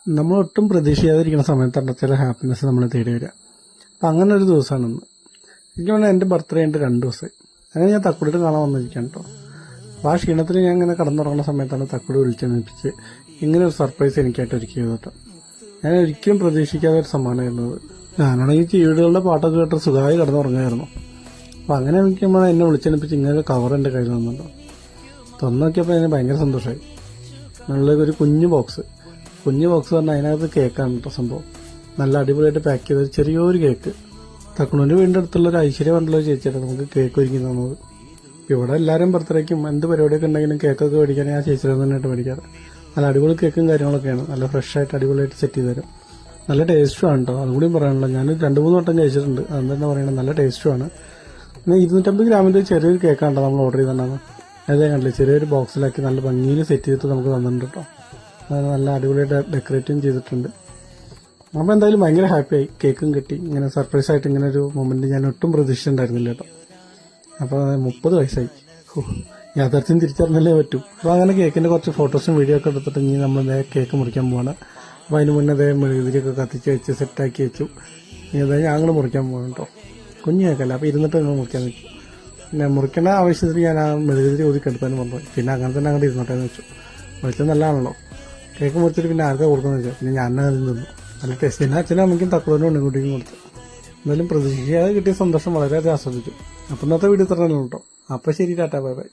നമ്മൾ ഒട്ടും പ്രതീക്ഷിക്കാതിരിക്കുന്ന സമയത്താണ് ചില ഹാപ്പിനെസ് നമ്മളെ തേടി വരിക. അപ്പം അങ്ങനെ ഒരു ദിവസമാണ് ഇന്ന്. എനിക്ക് പറഞ്ഞാൽ എൻ്റെ ബർത്ത്ഡേ ഉണ്ട് 2 ദിവസമായി. അങ്ങനെ ഞാൻ തക്കുടിയിട്ട് കാണാൻ വന്നിരിക്കാൻ കേട്ടോ. അപ്പോൾ ആ ക്ഷീണത്തിൽ ഞാൻ ഇങ്ങനെ കടന്നുറങ്ങുന്ന സമയത്താണ് തക്കുടി വിളിച്ചെന്നിപ്പിച്ച് ഇങ്ങനെ ഒരു സർപ്രൈസ് എനിക്കായിട്ട് ഒരുക്കിയത് കേട്ടോ. ഞാൻ ഒരിക്കലും പ്രതീക്ഷിക്കാതെ ഒരു സമ്മാനമായിരുന്നു അത്. ഞാനാണെങ്കിൽ ചീടുകളുടെ പാട്ടൊക്കെ കേട്ട് സുഖമായി കടന്നുറങ്ങുമായിരുന്നു. അപ്പോൾ അങ്ങനെ വിളിക്കുമ്പോൾ എന്നെ വിളിച്ചെന്നിപ്പിച്ച് ഇങ്ങനെ ഒരു കവർ എൻ്റെ കയ്യിൽ വന്നിട്ടുണ്ടോ. തുറന്നു നോക്കിയപ്പോൾ അതിന് ഭയങ്കര സന്തോഷമായി. ഒരു കുഞ്ഞു ബോക്സ് പറഞ്ഞാൽ അതിനകത്ത് കേക്കാണ് കേട്ടോ സംഭവം. നല്ല അടിപൊളിയായിട്ട് പാക്ക് ചെയ്ത ചെറിയൊരു കേക്ക്. തക്കുണൂൻ്റെ വീടിൻ്റെ അടുത്തുള്ള ഒരു ഐശ്വര്യ പറഞ്ഞുള്ള ചേച്ചിയാണ് നമുക്ക് കേക്ക് ഒരുക്കി തന്നത്. ഇവിടെ എല്ലാവരും ബർത്ത്ഡേക്കും എന്ത് പരിപാടിയൊക്കെ ഉണ്ടെങ്കിലും കേക്കൊക്കെ മേടിക്കാൻ ഞാൻ ചേച്ചിയുടെ തന്നെയായിട്ട് മേടിക്കാറ്. നല്ല അടിപൊളി കേക്കും കാര്യങ്ങളൊക്കെയാണ്. നല്ല ഫ്രഷ് ആയിട്ട് അടിപൊളിയായിട്ട് സെറ്റ് ചെയ്ത് തരും. നല്ല ടേസ്റ്റുമാണ് കേട്ടോ. അതുകൂടിയും പറയാനുള്ള ഞാൻ 2-3 വട്ടം കഴിച്ചിട്ടുണ്ട്. അതെന്താ പറയുന്നത്, നല്ല ടേസ്റ്റുമാണ്. പിന്നെ 250 ഗ്രാമിൻ്റെ ചെറിയൊരു കേക്കാണ് കേട്ടോ നമ്മൾ ഓർഡർ ചെയ്തിട്ടുണ്ടാകുന്നത്. അതേ കണ്ടില്ലേ, ചെറിയൊരു ബോക്സിലാക്കി നല്ല ഭംഗിയിൽ സെറ്റ് ചെയ്തിട്ട് നമുക്ക് തന്നിട്ടുണ്ട് കേട്ടോ. അത് നല്ല അടിപൊളിയായിട്ട് ഡെക്കറേറ്റും ചെയ്തിട്ടുണ്ട്. അപ്പോൾ എന്തായാലും ഭയങ്കര ഹാപ്പിയായി. കേക്കും കിട്ടി. ഇങ്ങനെ സർപ്രൈസ് ആയിട്ട് ഇങ്ങനെ ഒരു മൊമെന്റ് ഞാൻ ഒട്ടും പ്രതീക്ഷിച്ചിട്ടുണ്ടായിരുന്നില്ല കേട്ടോ. അപ്പോൾ 30 വയസ്സായി. യാഥാർത്ഥ്യം തിരിച്ചറിഞ്ഞല്ലേ പറ്റും. അപ്പോൾ അങ്ങനെ കേക്കിൻ്റെ കുറച്ച് ഫോട്ടോസും വീഡിയോ ഒക്കെ എടുത്തിട്ട് ഇനി നമ്മൾ കേക്ക് മുറിക്കാൻ പോവാണ്. അപ്പോൾ അതിന് മുന്നേ മെഴുകുതിരിയൊക്കെ കത്തിച്ച് വെച്ച് സെറ്റാക്കി വെച്ചു. ഇനി അതായത് ഞങ്ങൾ മുറിക്കാൻ പോകണം കേട്ടോ. കുഞ്ഞു കേക്കല്ല, അപ്പോൾ ഇരുന്നിട്ട് നിങ്ങൾ മുറിക്കാൻ വെച്ചു. പിന്നെ മുറിക്കേണ്ട ആവശ്യത്തിന് ഞാൻ ആ മെഴുകുതിരി ഒതുക്കെടുത്താനും പറഞ്ഞു. പിന്നെ അങ്ങനെ തന്നെ അങ്ങോട്ട് ഇരുന്നോട്ടേന്ന് വെച്ചു. വെളിച്ചം നല്ലതാണല്ലോ. കേക്ക് മുറിച്ചിട്ട് പിന്നെ ആർക്കാ കൊടുക്കുന്നത് വെച്ചാൽ പിന്നെ ഞാൻ അതിൽ നിന്നു. നല്ല ടേസ്റ്റ്. പിന്നെ അച്ഛനും അമ്മയ്ക്കും തക്കുവിനും ഉണ്ണിക്കുട്ടിക്കും കൊടുത്തു. എന്തായാലും പ്രതീക്ഷിക്കാതെ കിട്ടിയ സന്തോഷം വളരെയധികം ആസ്വദിച്ചു. അപ്പം ഇന്നത്തെ വീഡിയോ ഇത്ര തന്നെ കേട്ടോ. അപ്പം ശരി, ടാറ്റാ, ബൈ ബൈ.